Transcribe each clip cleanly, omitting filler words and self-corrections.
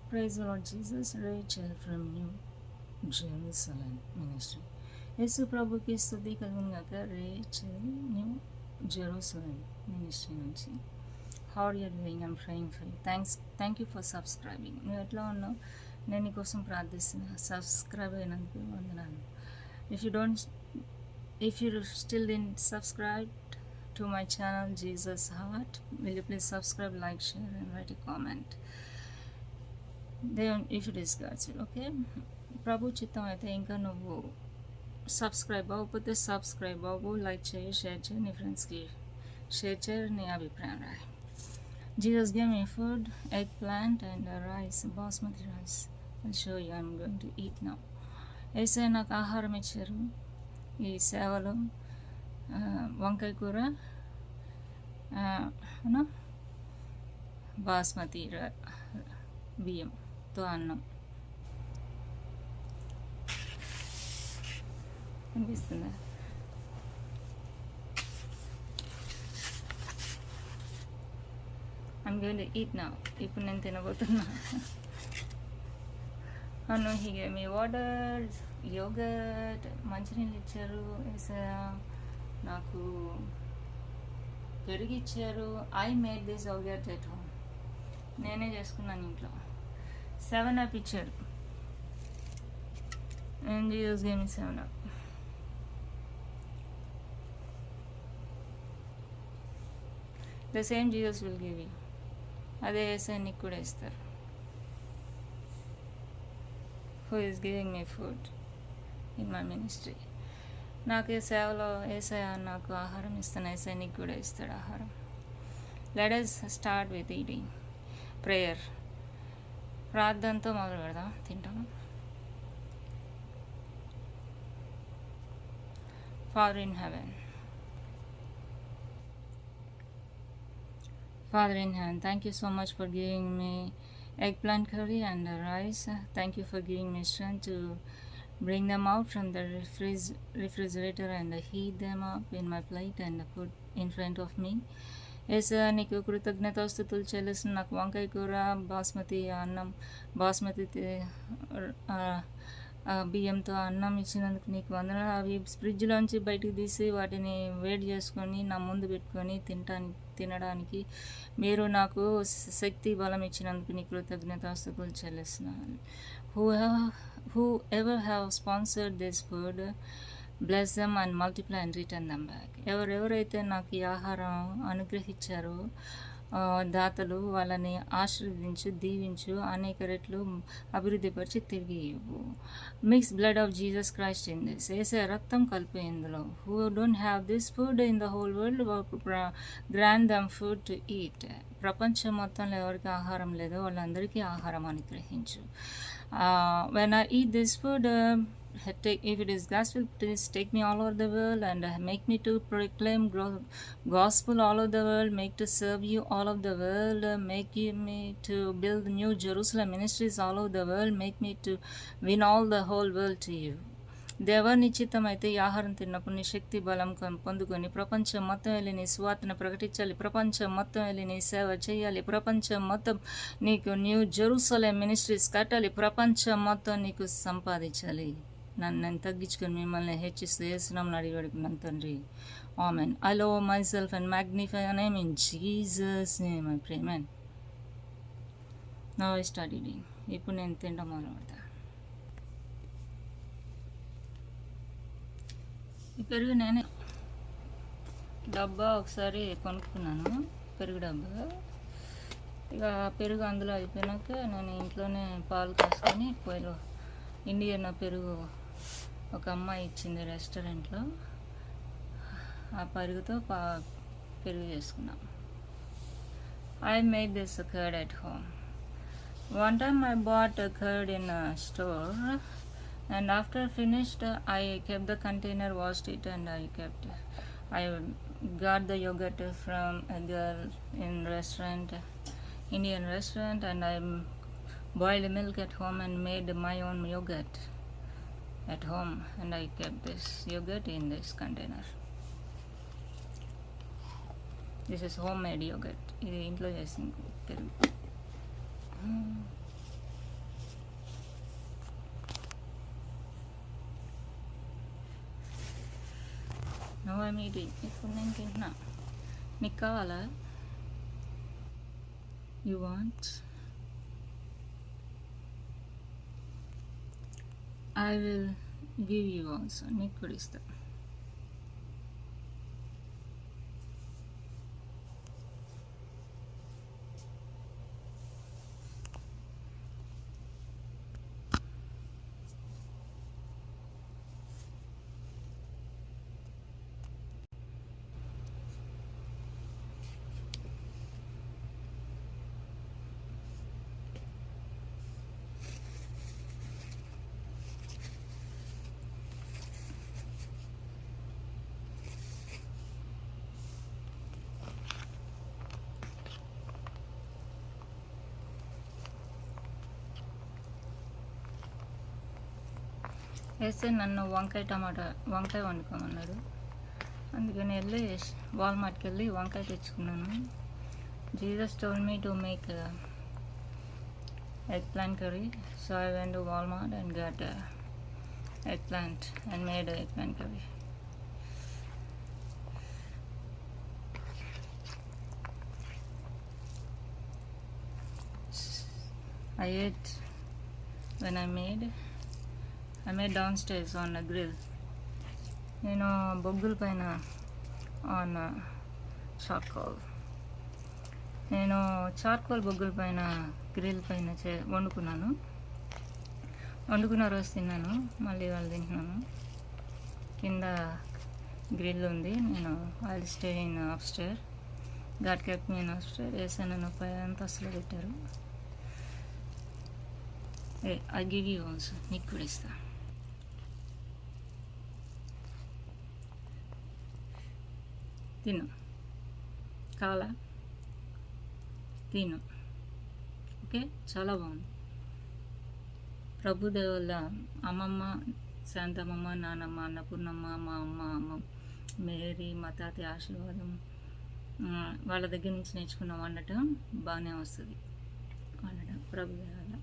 Praise the Lord Jesus. Rachel from New Jerusalem Ministry. యేసు ప్రభుకి స్తుతి కలుగును గాక. రేచల్ న్యూ జెరూసలేం మినిస్ట్రీ నుంచి. How are you doing? I'm praying for you. Thank you for subscribing. నువ్వు ఎట్లా ఉన్నావు? నేను నీకోసం ప్రార్థిస్తున్నా. సబ్స్క్రైబ్ అయినందుకు వందనాలు. If you still didn't subscribe to my channel Jesus Heart, will you please subscribe, like, share and write a comment. Then if it is God's will, okay? ప్రభు చిత్తం అయితే ఇంకా నువ్వు సబ్స్క్రైబ్ అవ్వకపోతే సబ్స్క్రైబ్ అవ్వు, లైక్ చేయి, share చేయి, నీ ఫ్రెండ్స్కి షేర్ చేయి, నీ అభిప్రాయం రాయి. Jesus gave me food, eggplant and rice, basmati rice. I'll show you. I'm going to eat now. యేసయ్య నాకు ఆహారం ఇచ్చారు ఈ సేవలో. వంకాయ కూర, బాస్మతి బియ్యంతో అన్నం. అనిపిస్తుందా? I'm going to eat now. ఇప్పుడు నేను తినబోతున్నా. అవును, he gave me water, yogurt, మంచినీళ్ళు ఇచ్చారు. నాకు పెరుగు ఇచ్చారు. I made this yogurt at home. నేనే చేసుకున్నాను ఇంట్లో. 7-Up ఇచ్చారు. And Jesus gave me 7-Up. The same Jesus will give you. అదే యేసయ్య నీకు కూడా ఇస్తారు. Who is giving me food in my ministry. నాకు ఈ సేవలో యేసయ్య నాకు ఆహారం ఇస్తాను. యేసయ్య నీకు కూడా ఇస్తాడు ఆహారం. Let us start with eating. Prayer. ప్రార్థనతో మొదలు పెడదాం. తింటాము. Father in heaven. Father in heaven, thank you so much for giving me eggplant curry and rice. Thank you for giving me strength to bring them out from the refrigerator and heat them up in my plate and put in front of me. యేసయ్య నీకు కృతజ్ఞతాస్తుతులు చెల్లిస్తున్న నాకు వంకాయ కూర, బాస్మతి అన్నం, బాస్మతి బియ్యంతో అన్నం ఇచ్చినందుకు నీకు వందనాలు. అవి ఫ్రిడ్జ్లోంచి బయటికి తీసి వాటిని వేడి చేసుకొని నా ముందు పెట్టుకొని తినడానికి మీరు నాకు శక్తి బలం ఇచ్చినందుకు నీ కృతజ్ఞతాస్తుతులు చెల్లిస్తున్నాను. Who ever have sponsored this food, bless them and multiply and return them back. ఎవరెవరైతే నాకు ఈ ఆహారం అనుగ్రహించారో దాతలు, వాళ్ళని ఆశీర్వదించు, దీవించు, అనేక రెట్లు అభివృద్ధిపరిచి తిరిగి ఇవ్వు. Mix blood of Jesus Christ in this. యేసయ్య రక్తం కలిపి ఇందులో. Who don't have this food in the whole world, grant them food to eat. ప్రపంచం మొత్తంలో ఎవరికి ఆహారం లేదో వాళ్ళందరికీ ఆహారం అనుగ్రహించు. When I eat this food, if it is gospel, please take me all over the world and make me to proclaim gospel all over the world, make to serve you all over the world, make me to build new Jerusalem ministries all over the world, make me to win all the whole world to you. దేవ నిశ్చితమైతే ఈ ఆహారం తిన్నప్పుడు నీ శక్తి బలం పొందుకొని ప్రపంచం మొత్తం వెళ్ళి నీ స్వార్థను ప్రకటించాలి, ప్రపంచం మొత్తం వెళ్ళి నీ సేవ చేయాలి, ప్రపంచం మొత్తం నీకు న్యూ జెరూసలేం మినిస్ట్రీస్ కట్టాలి, ప్రపంచం మొత్తం నీకు సంపాదించాలి. నన్ను నేను తగ్గించుకొని మిమ్మల్ని హెచ్చిస్తూ యేసునామములో అడిగి వేడుకున్నాను తండ్రి. Amen. I love myself and magnify your name in Jesus' name I pray. Amen. Now I start eating. ఇప్పుడు నేను తినడం మొదలు పెడతా. ఈ పెరుగు నేనే డబ్బా ఒకసారి కొనుక్కున్నాను, పెరుగు డబ్బా. ఇక పెరుగు అందులో అయిపోయినాక నేను ఇంట్లోనే పాలు కాసుకొని పొయ్యిలో ఇండియన్ పెరుగు ఒక అమ్మాయి ఇచ్చింది రెస్టారెంట్లో, ఆ పెరుగుతో పెరుగు చేసుకున్నాం. I made this curd at home. One time I bought a curd in a store and after finished I kept the container, washed it and I got the yogurt from a girl in restaurant, Indian restaurant, and I boiled milk at home and made my own yogurt at home and I kept this yogurt in this container. This is homemade yogurt. ఇది ఇంట్లో చేసిన పెరుగు. I'm eating. ఇప్పుడు నేను తింటున్నా. నీకు కావాలా? You want? I will give you also. నీకు కూడా ఇస్తా. వేస్తే నన్ను వంకాయ వండుకోమన్నాడు. అందుకని వెళ్ళి వాల్మార్ట్కి వెళ్ళి వంకాయ తెచ్చుకున్నాను. Jesus told me to make eggplant curry, so I went to Walmart and got eggplant and made eggplant curry. I ate when I made downstairs on a grill. నేను బొగ్గుల పైన ఆన్ చార్కోల్ బొగ్గుల పైన గ్రిల్ పైన వండుకున్న రోజు తిన్నాను. మళ్ళీ వాళ్ళు తింటున్నాను. కింద గ్రిల్ ఉంది. నేను I'll stay in upstair. God kept me in upstair. వేసాను. పై అంతస్తులో పెట్టారు. I give you also. నీకు కూడా ఇస్తా. తిను. కావాలా? తిను. ఓకే, చాలా బాగుంది. ప్రభుదేవుల అమ్మమ్మ శాంతమ్మమ్మ, నానమ్మ, అన్నపూర్ణమ్మ, మా అమ్మ మేరీ, మా తాతయ్య ఆశీర్వాదం, వాళ్ళ దగ్గర నుంచి నేర్చుకున్న వండటం బాగానే వస్తుంది. ప్రభుదేవుల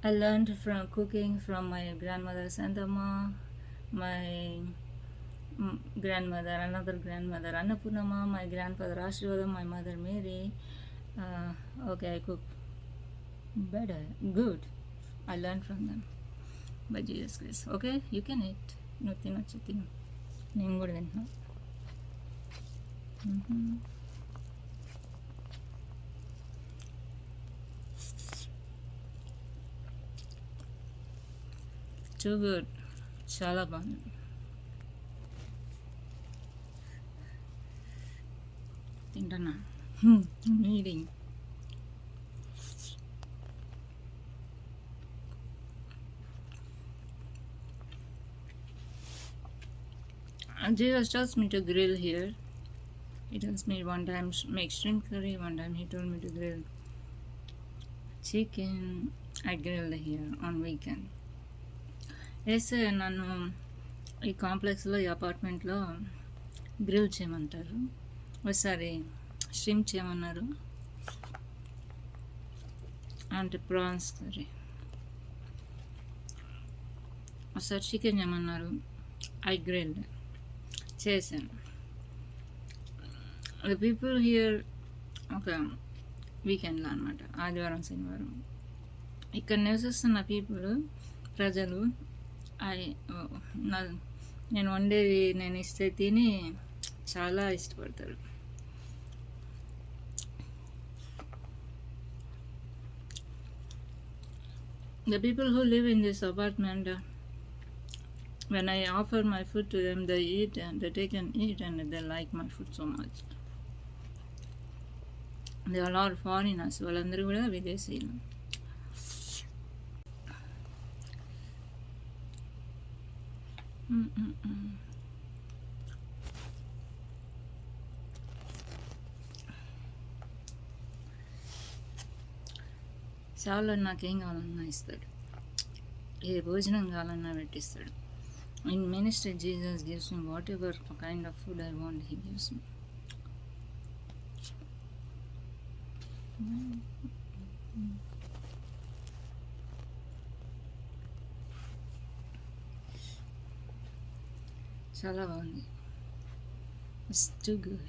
I learned from cooking from my grandmother Santama, my grandmother, another grandmother Annapurnama, my grandfather Ashirvadam, my mother Mary. Okay, I cook better, good. I learned from them by Jesus Christ. Okay, you can eat. No tinochu tinu. Nenu kuda tinna. Too good. చాలా బాగుంది. తింటున్నా. Meeting. Jesus tells me to grill here. He tells me one time make shrimp curry, one time he told me to grill chicken. I grilled here on weekend. వేస్తే నన్ను ఈ కాంప్లెక్స్లో, ఈ అపార్ట్మెంట్లో grill చేయమంటారు. ఒకసారి షింప్ చేయమన్నారు, అంటే ప్రాన్స్ కర్రీ. ఒకసారి చికెన్ చేయమన్నారు. ఐ గ్రిల్డ్ చేశాను. ద పీపుల్ హియర్ ఒక వీకెండ్లో అనమాట, ఆదివారం శనివారం ఇక్కడ నివసిస్తున్న ప్రజలు నేను వండేది నేను ఇస్తే తిని చాలా ఇష్టపడతారు. The people who live in this apartment, when I offer my food to them, they eat and they take and eat and they like my food so much. They are all foreigners. వాళ్ళందరూ కూడా విదేశీయులు. చాలా నాకేం కావాలన్నా ఇస్తాడు. ఏ భోజనం కావాలన్నా పెట్టిస్తాడు. In minister Jesus gives me whatever kind of food I want, he gives me. చాలా బాగుంది. It's too good.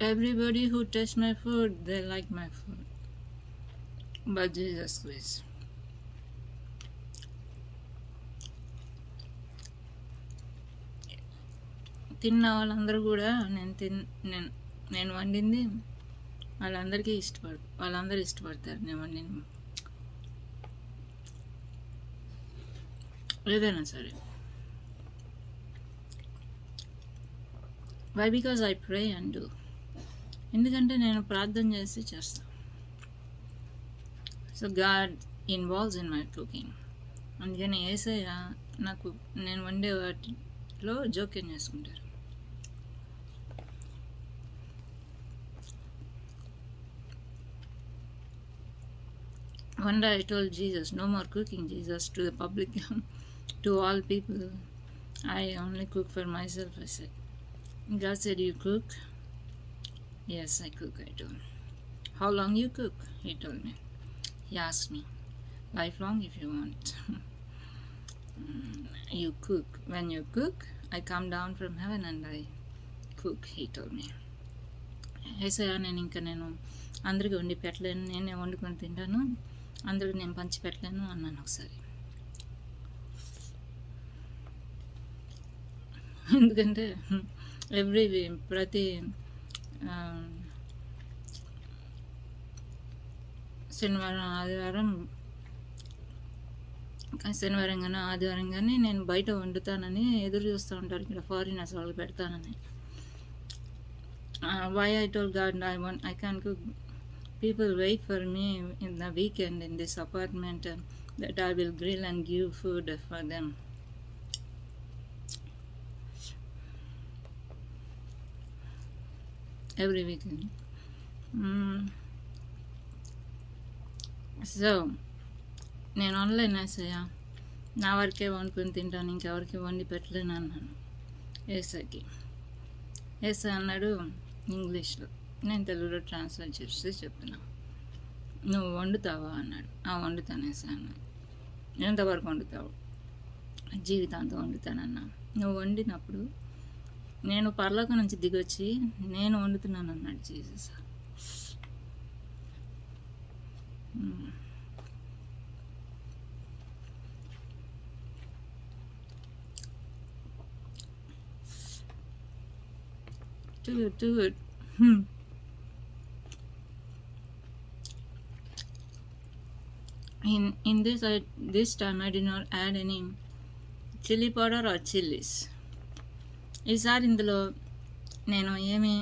Everybody who tastes my food, they like my food. But Jesus Christ. తిన్న వాళ్ళందరూ కూడా నేను వండింది వాళ్ళందరూ ఇష్టపడతారు నేను వండింది ఏదైనా సరే. Why because I pray and do, ఎందుకంటే నేను ప్రార్థన చేసి చేస్తాను. So God involves in my cooking. అందుకని యేసయ్య నాకు నేను వండే వాటిలో జోక్యం చేసుకుంటారు. One day I told Jesus, no more cooking, Jesus, to the public, to all people. I only cook for myself, I said. God said, you cook? Yes, I cook, I told him. How long you cook? He told me. He asked me, lifelong if you want. You cook. When you cook, I come down from heaven and I cook, he told me. ఏసయ్యా నేను అందరికీ వండి పెట్టలేను, నేనే వండుకొని తింటాను, అందరికి నేను పంచి పెట్టలేను అన్నాను ఒకసారి. ఎందుకంటే ప్రతి శనివారం కానీ ఆదివారం కానీ నేను బయట వండుతానని ఎదురు చూస్తూ ఉంటారు ఇక్కడ ఫారినర్స్ వాళ్ళకి పెడతానని. Why I told God I can't cook. People wait for me in the weekend in this apartment that I will grill and give food for them. Every weekend. So, నేను ఆన్లైన్ వేసాయా నా వరకే వండుకొని తింటాను, ఇంకెవరికి వండి పెట్టలేను అన్నాను ఏసైకి. ఏసై అన్నాడు ఇంగ్లీష్లో, నేను తెలుగులో ట్రాన్స్లేట్ చేసి చెప్తున్నా. నువ్వు వండుతావా అన్నాడు. వండుతాను ఏసై అన్నాడు. ఎంతవరకు వండుతావు? జీవితాంతం వండుతానన్నా. నువ్వు వండినప్పుడు నేను పరలోకం నుంచి దిగొచ్చి నేను వండుతున్నాను అన్నాడు Jesus. Too good. In this time I did not add any chili powder or chilies. ఈసారి ఇందులో నేను ఏమి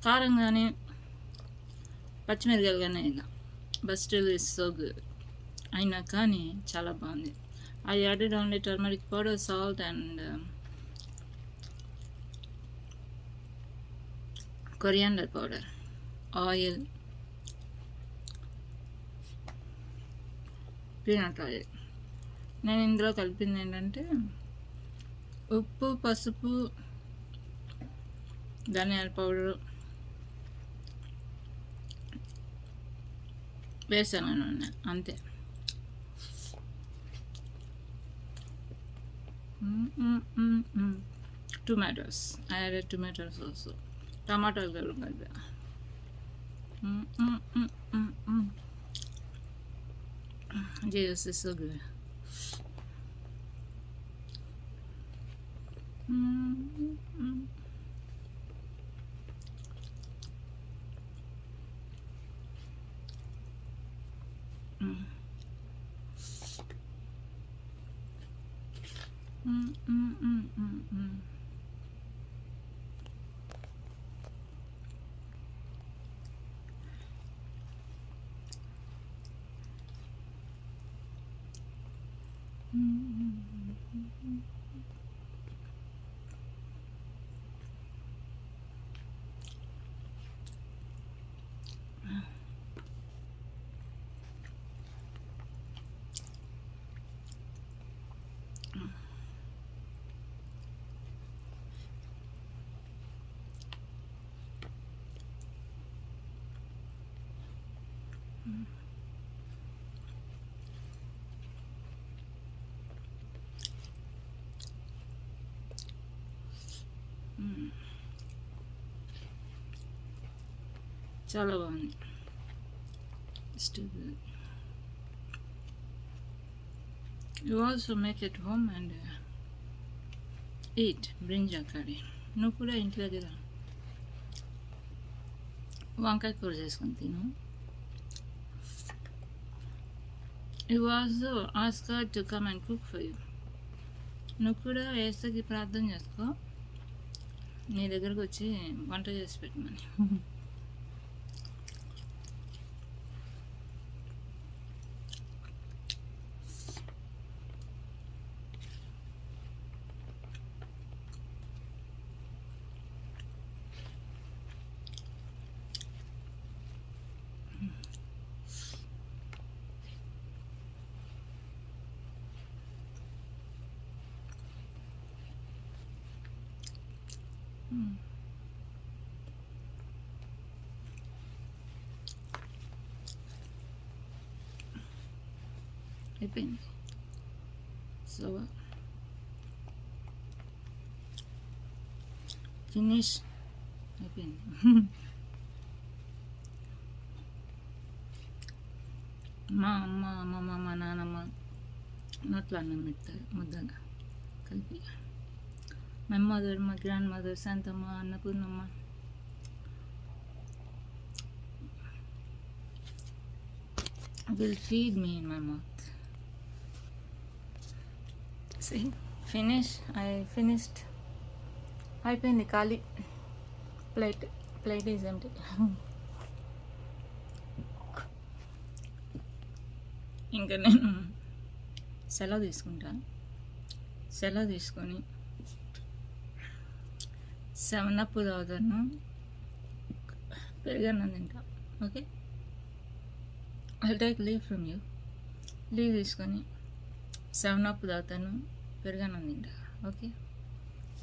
కారం కానీ పచ్చిమిరకాయలు కానీ ఇలా, but still is so good. అయినా కానీ చాలా బాగుంది. I added only turmeric powder, salt and coriander powder, oil, peanut oil. నేను ఇందులో కలిపింది ఏంటంటే ఉప్పు, పసుపు, ధనియాల పౌడరు వేసాను అంతే. Tomatoes. I added tomatoes also. Tomato kalpa. Jesus is so good. Mm-hmm. చాలా బాగుంది. Still, you also make at home and eat brinjal curry. నువ్వు కూడా ఇంటి దగ్గర వంకాయ కూర చేసుకొని తిను. You also ask her to come and cook for you. నువ్వు కూడా ఏసుకి ప్రార్థన చేసుకో, నీ దగ్గరకు వచ్చి వంట చేసి పెట్టమని. అయిపోయింది. సో ఫినిష్ అయిపోయింది. మా అమ్మ, అమ్మమ్మ, మా నాన్నమ్మ నోట్లో అన్నం పెడతారు ముద్దగా కలిపి. మై మదర్, మా grandmother, Shantamma, Annapurnamma, will feed me in my mouth. See, finish. I finished. అయిపోయింది ఖాళీ. Plate is empty. ఇంకా నేను సెలవు తీసుకుంటాను. సెలవు తీసుకొని 7 Up తాగుతాను, పెరుగన్నం తింటా. Okay, I'll take leave from you. Leave తీసుకొని 7 Up తాగుతాను, పెరుగన్నం తింటా. Okay,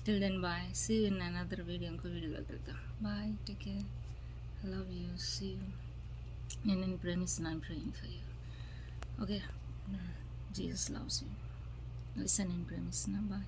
till then bye. See you in another video. ఇంకో వీడియోలో కలుద్దాం. Bye, take care. I love you. See you. నేను ప్రేమిస్తున్నా. I'm praying for you. Okay, Jesus loves you. Listen in ప్రేమిస్తున్నా. Bye.